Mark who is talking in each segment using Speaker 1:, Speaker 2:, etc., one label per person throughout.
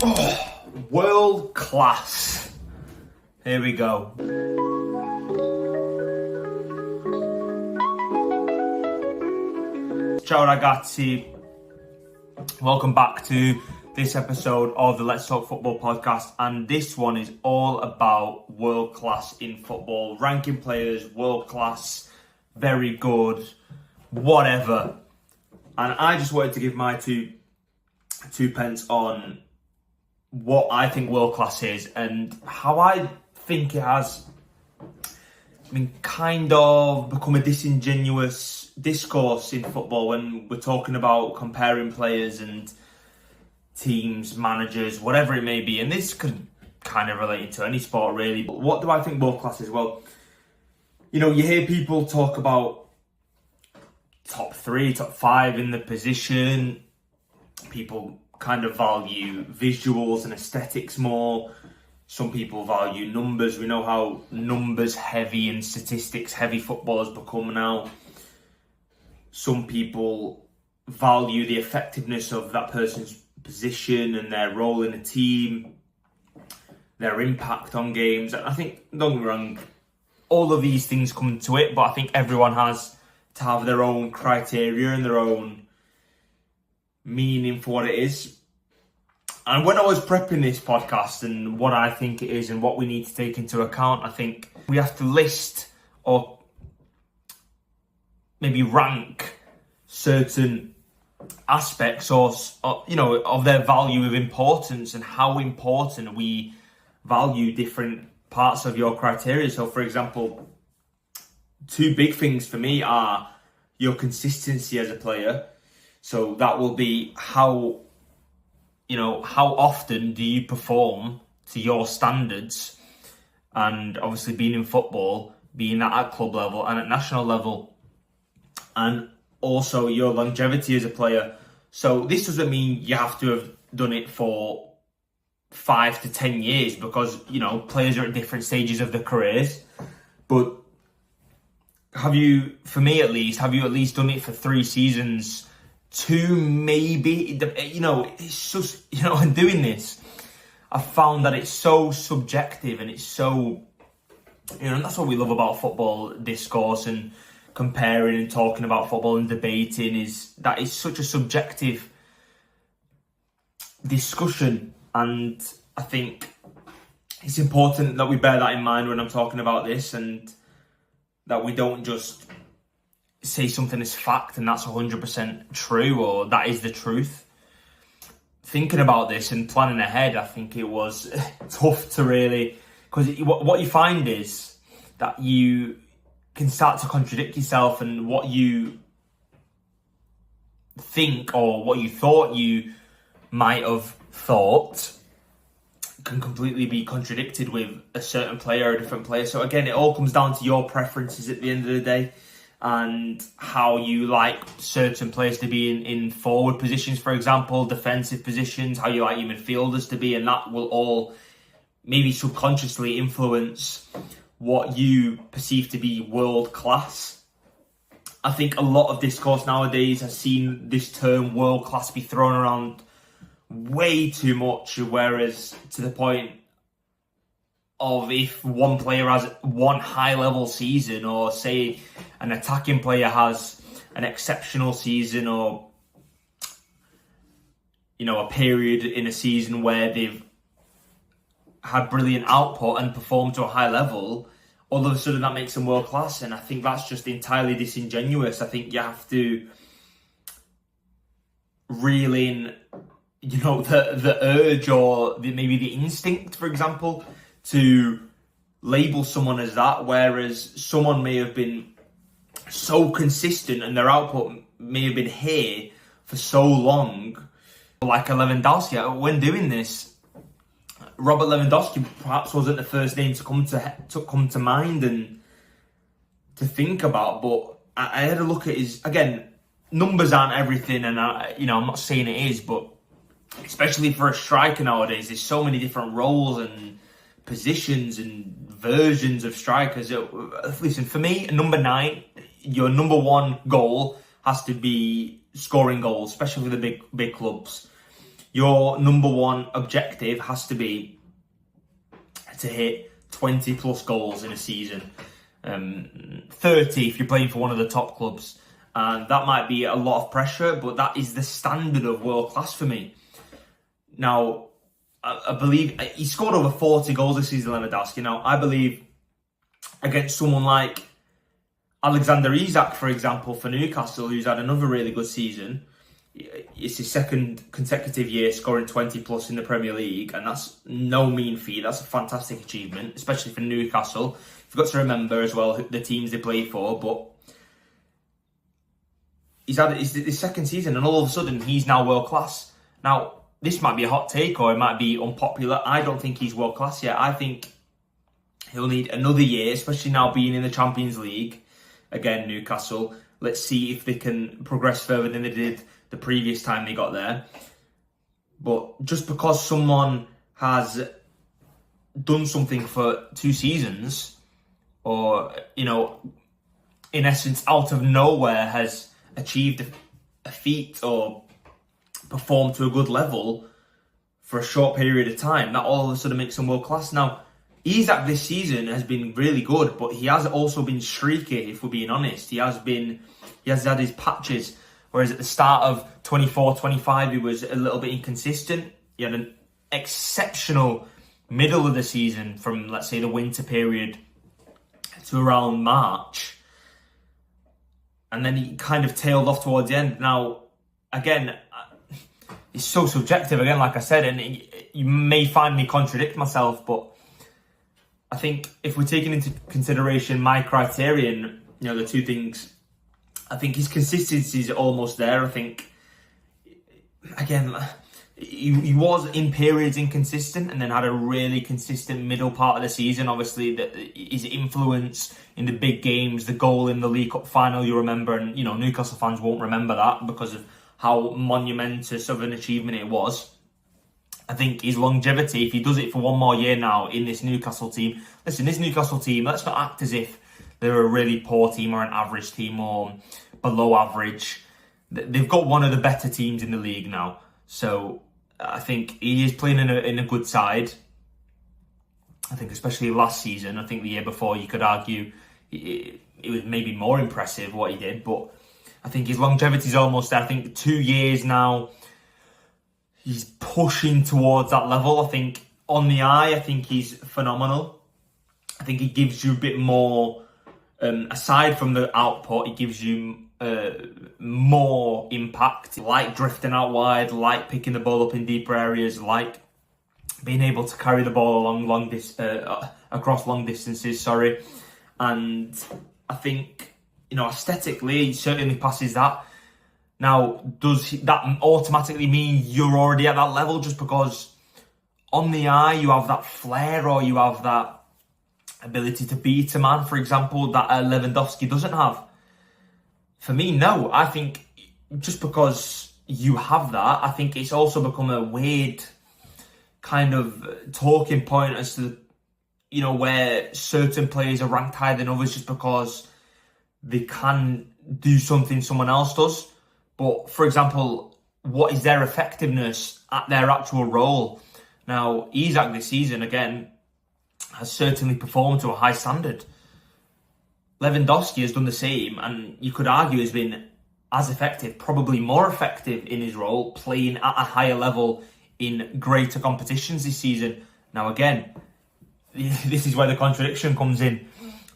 Speaker 1: Oh, world class. Here we go. Ciao ragazzi. Welcome back to this episode of the Let's Talk Football podcast, and this one is all about world class in football, ranking players, world class, very good, whatever. And I just wanted to give my two pence on what I think world class is and how I think it has kind of become a disingenuous discourse in football when we're talking about comparing players and teams, managers, whatever it may be. And this could kind of relate to any sport really. But what do I think world class is? Well, you know, you hear people talk about top 3, top 5 in the position. People kind of value visuals and aesthetics more. Some people value numbers. We know how numbers heavy and statistics heavy football has become now. Some people value the effectiveness of that person's position and their role in a team, their impact on games. And I think, don't get me wrong, all of these things come into it, but I think everyone has to have their own criteria and their own meaning for what it is. And when I was prepping this podcast and what I think it is and what we need to take into account, I think we have to list or maybe rank certain aspects or you know, of their value of importance and how important we value different parts of your criteria. So for example, 2 big things for me are your consistency as a player. So that will be how often do you perform to your standards, and obviously being in football, being that at club level and at national level, and also your longevity as a player. So this doesn't mean you have to have done it for 5 to 10 years because, you know, players are at different stages of their careers. But have you, for me at least, have you at least done it for 3 seasons? 2 maybe, you know, it's just, you know, in doing this, I found that it's so subjective and it's so, you know, and that's what we love about football discourse and comparing and talking about football and debating, is that it's such a subjective discussion. And I think it's important that we bear that in mind when I'm talking about this, and that we don't just say something as fact and that's 100% true or that is the truth. Thinking about this and planning ahead, I think it was tough to really, because what you find is that you can start to contradict yourself, and what you think or what you thought you might have thought can completely be contradicted with a certain player or a different player. So again, it all comes down to your preferences at the end of the day, and how you like certain players to be in forward positions, for example, defensive positions, how you like your midfielders to be, and that will all maybe subconsciously influence what you perceive to be world class. I think a lot of discourse nowadays has seen this term world class be thrown around way too much, whereas to the point of if one player has one high level season, or say an attacking player has an exceptional season, or, you know, a period in a season where they've had brilliant output and performed to a high level, all of a sudden that makes them world class. And I think that's just entirely disingenuous. I think you have to reel in, you know, the urge or maybe the instinct, for example, to label someone as that, whereas someone may have been so consistent and their output may have been here for so long, like a Lewandowski. When doing this, Robert Lewandowski perhaps wasn't the first name to come to mind and to think about, but I had a look at his, again, numbers aren't everything, and I'm not saying it is, but especially for a striker nowadays, there's so many different roles and positions and versions of strikers. Listen, for me, number 9, your number 1 goal has to be scoring goals, especially for the big clubs. your number one objective has to be to hit 20 plus goals in a season. 30 if you're playing for one of the top clubs. And that might be a lot of pressure, but that is the standard of world class for me. Now, I believe he scored over 40 goals this season, Lewandowski. Now, I believe against someone like Alexander Isak, for example, for Newcastle, who's had another really good season. It's his second consecutive year scoring 20 plus in the Premier League, and that's no mean feat. That's a fantastic achievement, especially for Newcastle. You've got to remember as well the teams they play for, but he's had his second season, and all of a sudden he's now world class. Now, this might be a hot take or it might be unpopular. I don't think he's world class yet. I think he'll need another year, especially now being in the Champions League. Again, Newcastle. Let's see if they can progress further than they did the previous time they got there. But just because someone has done something for 2 seasons, or, in essence, out of nowhere has achieved a feat or performed to a good level for a short period of time, that all of a sudden makes him world class. Now, Isak this season has been really good, but he has also been streaky, if we're being honest. He has had his patches, whereas at the start of 24-25 he was a little bit inconsistent. He had an exceptional middle of the season from, let's say, the winter period to around March, and then he kind of tailed off towards the end. Now, again, it's so subjective, again, like I said, and you may find me contradict myself, but I think if we're taking into consideration my criterion, the two things, I think his consistency is almost there. I think, again, he was in periods inconsistent and then had a really consistent middle part of the season. Obviously, his influence in the big games, the goal in the League Cup final, you remember, and Newcastle fans won't remember that because of how monumentous of an achievement it was. I think his longevity, if he does it for one more year now in this Newcastle team, listen, this Newcastle team, let's not act as if they're a really poor team or an average team or below average. They've got one of the better teams in the league now. So I think he is playing in a good side. I think especially last season, I think the year before, you could argue it was maybe more impressive what he did, but I think his longevity is almost there. I think 2 years now, he's pushing towards that level. I think on the eye, I think he's phenomenal. I think he gives you a bit more, aside from the output, he gives you more impact. Like drifting out wide, like picking the ball up in deeper areas, like being able to carry the ball along across long distances. And I think, aesthetically, he certainly passes that. Now, does that automatically mean you're already at that level just because on the eye you have that flair or you have that ability to beat a man, for example, that Lewandowski doesn't have? For me, no. I think just because you have that, I think it's also become a weird kind of talking point as to, where certain players are ranked higher than others just because they can do something someone else does. But, for example, what is their effectiveness at their actual role? Now, Isak this season, again, has certainly performed to a high standard. Lewandowski has done the same, and you could argue has been as effective, probably more effective in his role, playing at a higher level in greater competitions this season. Now, again, this is where the contradiction comes in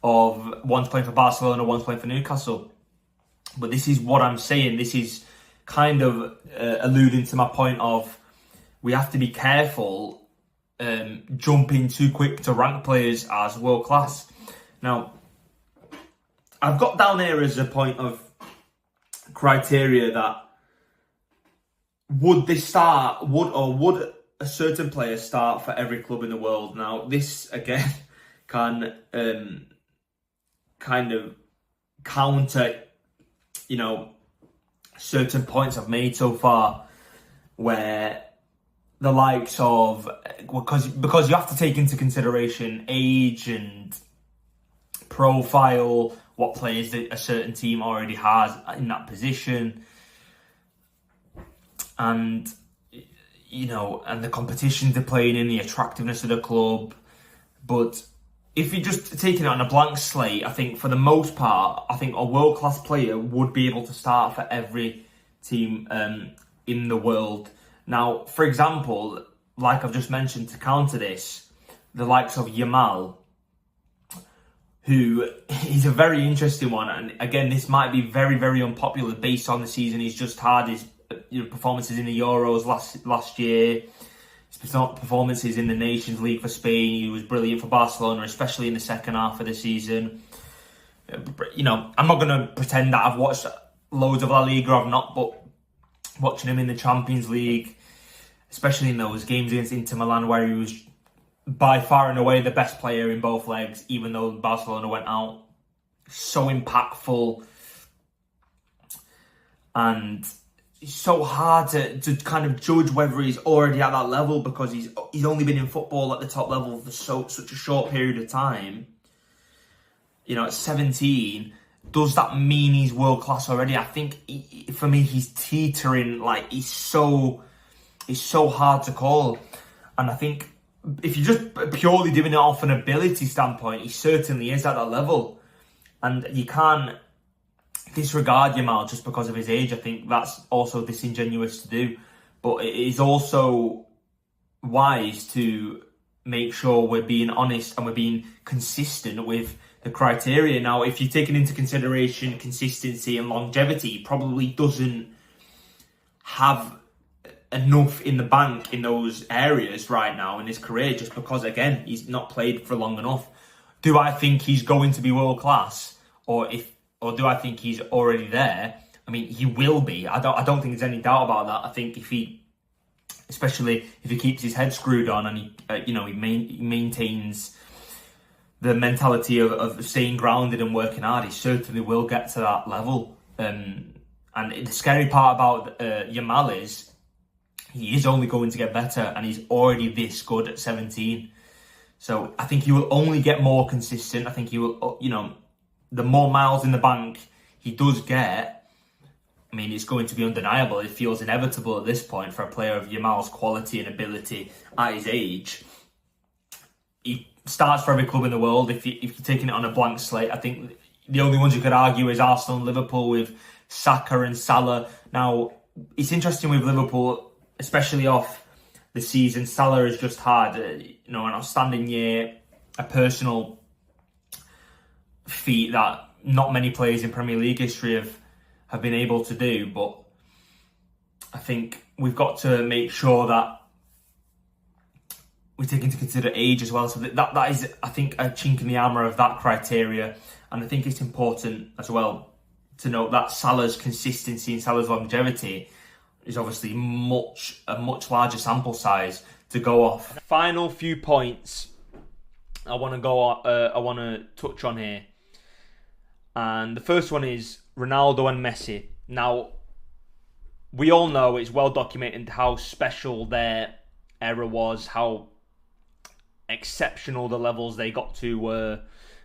Speaker 1: of one's playing for Barcelona, one's playing for Newcastle. But this is what I'm saying. This is kind of alluding to my point of we have to be careful jumping too quick to rank players as world class. Now, I've got down here as a point of criteria that would a certain player start for every club in the world? Now, this again can kind of counter, certain points I've made so far, where the likes of, because you have to take into consideration age and profile, what players that a certain team already has in that position. And, and the competition they're playing in, the attractiveness of the club. But if you're just taking it on a blank slate, I think for the most part, I think a world-class player would be able to start for every team in the world. Now, for example, like I've just mentioned, to counter this, the likes of Yamal, who is a very interesting one. And again, this might be very, very unpopular based on the season he's just had, his performances in the Euros last year, his performances in the Nations League for Spain. He was brilliant for Barcelona, especially in the second half of the season. I'm not going to pretend that I've watched loads of La Liga. I've not, but watching him in the Champions League, especially in those games against Inter Milan where he was by far and away the best player in both legs, even though Barcelona went out, so impactful. And it's so hard to kind of judge whether he's already at that level, because he's only been in football at the top level for such a short period of time. At 17, does that mean he's world class already? I think for me he's teetering. Like, it's so hard to call. And I think if you're just purely doing it off an ability standpoint, he certainly is at that level. And you can't disregard Yamal just because of his age. I think that's also disingenuous to do. But it is also wise to make sure we're being honest and we're being consistent with the criteria. Now, if you're taking into consideration consistency and longevity, he probably doesn't have enough in the bank in those areas right now in his career, just because, again, he's not played for long enough. Do I think he's going to be world class, or do I think he's already there? I mean, he will be. I don't think there's any doubt about that. I think especially if he keeps his head screwed on and he maintains the mentality of staying grounded and working hard, he certainly will get to that level. And the scary part about Yamal is he is only going to get better, and he's already this good at 17. So I think he will only get more consistent. I think he will, the more miles in the bank he does get, I mean, it's going to be undeniable. It feels inevitable at this point for a player of Yamal's quality and ability at his age. He starts for every club in the world. If you're taking it on a blank slate, I think the only ones you could argue is Arsenal and Liverpool with Saka and Salah. Now, it's interesting with Liverpool, especially off the season. Salah has just had an outstanding year, a personal feat that not many players in Premier League history have been able to do. But I think we've got to make sure that we take into consider age as well. So that is, I think, a chink in the armour of that criteria. And I think it's important as well to note that Salah's consistency and Salah's longevity is obviously a much larger sample size to go off. Final few points I want to touch on here, and the first one is Ronaldo and Messi. Now, we all know, it's well documented how special their era was, how exceptional the levels they got to were,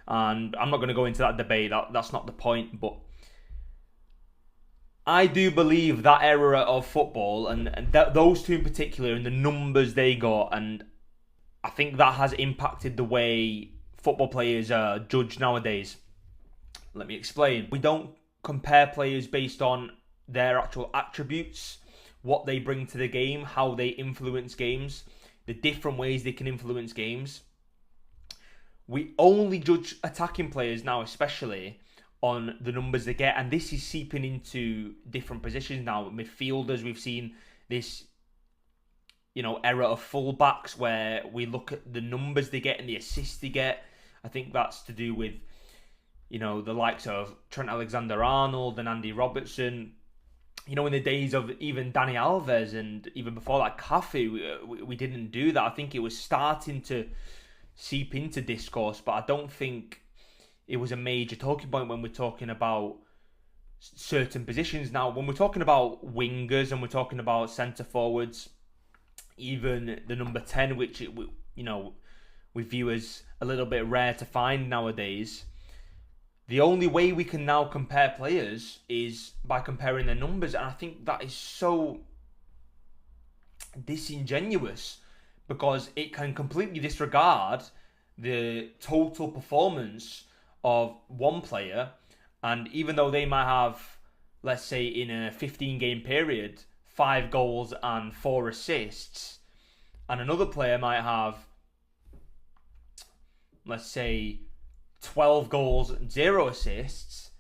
Speaker 1: and I'm not going to go into that debate. That's not the point, but I do believe that era of football and those two in particular and the numbers they got, and I think that has impacted the way football players are judged nowadays. Let me explain. We don't compare players based on their actual attributes, what they bring to the game, how they influence games, the different ways they can influence games. We only judge attacking players now, especially, on the numbers they get, and this is seeping into different positions now. Midfielders, we've seen this, era of fullbacks where we look at the numbers they get and the assists they get. I think that's to do with, the likes of Trent Alexander-Arnold and Andy Robertson. In the days of even Dani Alves and even before that, Cafu, we didn't do that. I think it was starting to seep into discourse, but I don't think it was a major talking point when we're talking about certain positions. Now, when we're talking about wingers and we're talking about centre forwards, even the number 10, which we view as a little bit rare to find nowadays, the only way we can now compare players is by comparing their numbers, and I think that is so disingenuous because it can completely disregard the total performance of one player. And even though they might have, let's say, in a 15 game period, 5 goals and 4 assists, and another player might have, let's say, 12 goals and 0 assists,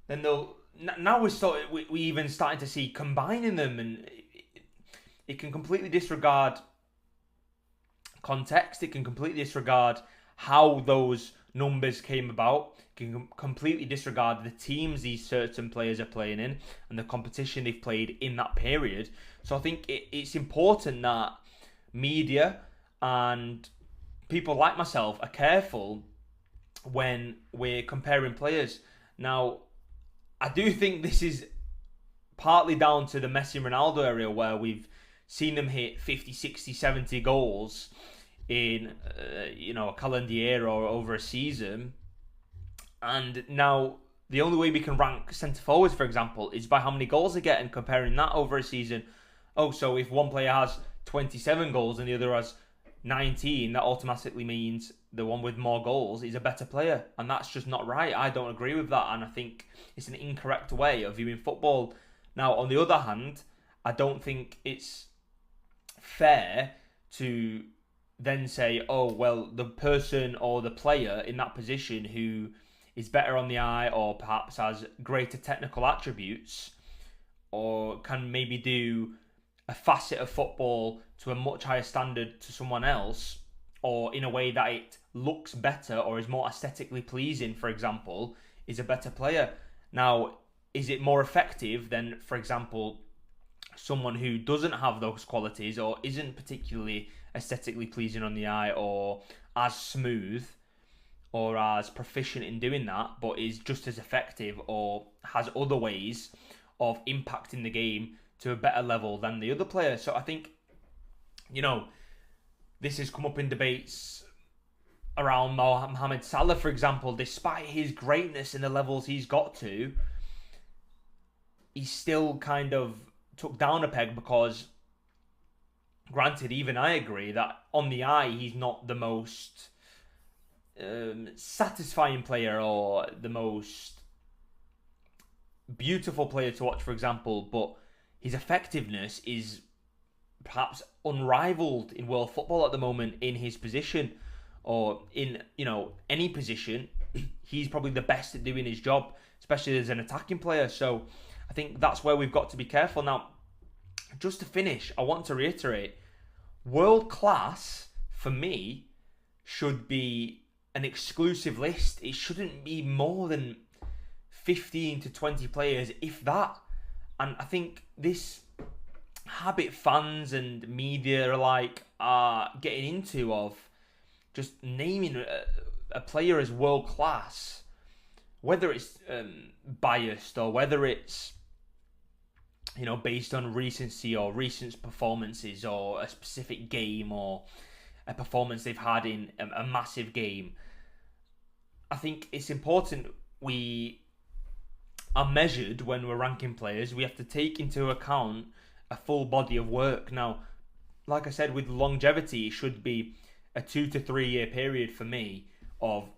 Speaker 1: then they'll now we even starting to see combining them, and it can completely disregard context. It can completely disregard how those numbers came about. It can completely disregard the teams these certain players are playing in and the competition they've played in that period. So I think it's important that media and people like myself are careful when we're comparing players. Now, I do think this is partly down to the Messi and Ronaldo area, where we've seen them hit 50, 60, 70 goals in a calendar year or over a season. And now the only way we can rank centre forwards, for example, is by how many goals they get and comparing that over a season. Oh, so if one player has 27 goals and the other has 19, that automatically means the one with more goals is a better player, and that's just not right. I don't agree with that, and I think it's an incorrect way of viewing football. Now, on the other hand, I don't think it's fair to then say, oh, well, the person or the player in that position who is better on the eye or perhaps has greater technical attributes or can maybe do a facet of football to a much higher standard to someone else, or in a way that it looks better or is more aesthetically pleasing, for example, is a better player. Now, is it more effective than, for example, someone who doesn't have those qualities or isn't particularly aesthetically pleasing on the eye or as smooth or as proficient in doing that, but is just as effective or has other ways of impacting the game to a better level than the other player? So I think, this has come up in debates around Mohamed Salah, for example. Despite his greatness and the levels he's got to, he's still kind of took down a peg because, granted, even I agree that on the eye he's not the most satisfying player or the most beautiful player to watch, for example, but his effectiveness is perhaps unrivaled in world football at the moment in his position, or in any position. He's probably the best at doing his job, especially as an attacking player. So I think that's where we've got to be careful. Now, just to finish, I want to reiterate, world class for me should be an exclusive list. It shouldn't be more than 15 to 20 players, if that. And I think this habit fans and media alike are getting into of just naming a player as world class, whether it's biased or whether it's based on recency or recent performances or a specific game or a performance they've had in a massive game. I think it's important we are measured when we're ranking players. We have to take into account a full body of work. Now, like I said, with longevity, it should be a 2 to 3 year period for me of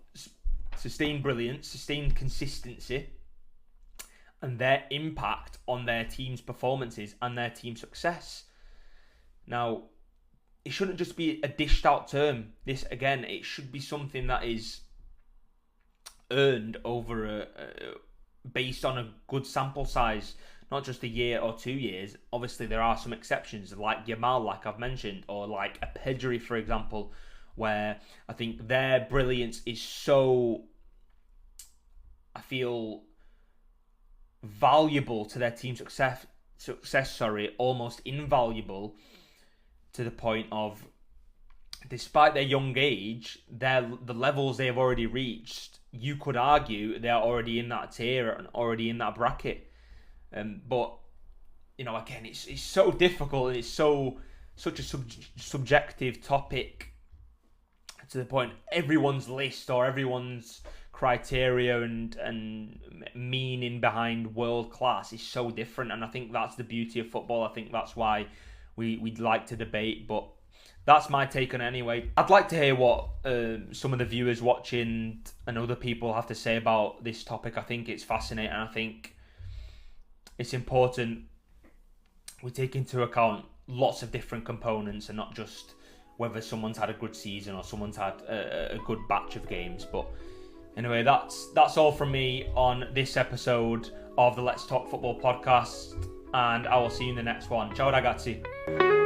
Speaker 1: sustained brilliance, sustained consistency, and their impact on their team's performances and their team success. Now, it shouldn't just be a dished out term. This, again, it should be something that is earned over based on a good sample size, not just a year or 2 years. Obviously, there are some exceptions, like Yamal, like I've mentioned, or like a Pedri, for example, where I think their brilliance is so, I feel, valuable to their team success, almost invaluable, to the point of, despite their young age, the levels they have already reached, you could argue they're already in that tier and already in that bracket. But again, it's so difficult, and it's such a subjective topic, to the point everyone's list or everyone's criteria and meaning behind world class is so different. And I think that's the beauty of football. I think that's why
Speaker 2: we'd like to debate, but that's my take on it anyway. I'd like to hear what some of the viewers watching and other people have to say about this topic. I think it's fascinating, and I think it's important we take into account lots of different components and not just whether someone's had a good season or someone's had a good batch of games. But anyway, that's all from me on this episode of the Let's Talk Football podcast, and I will see you in the next one. Ciao ragazzi.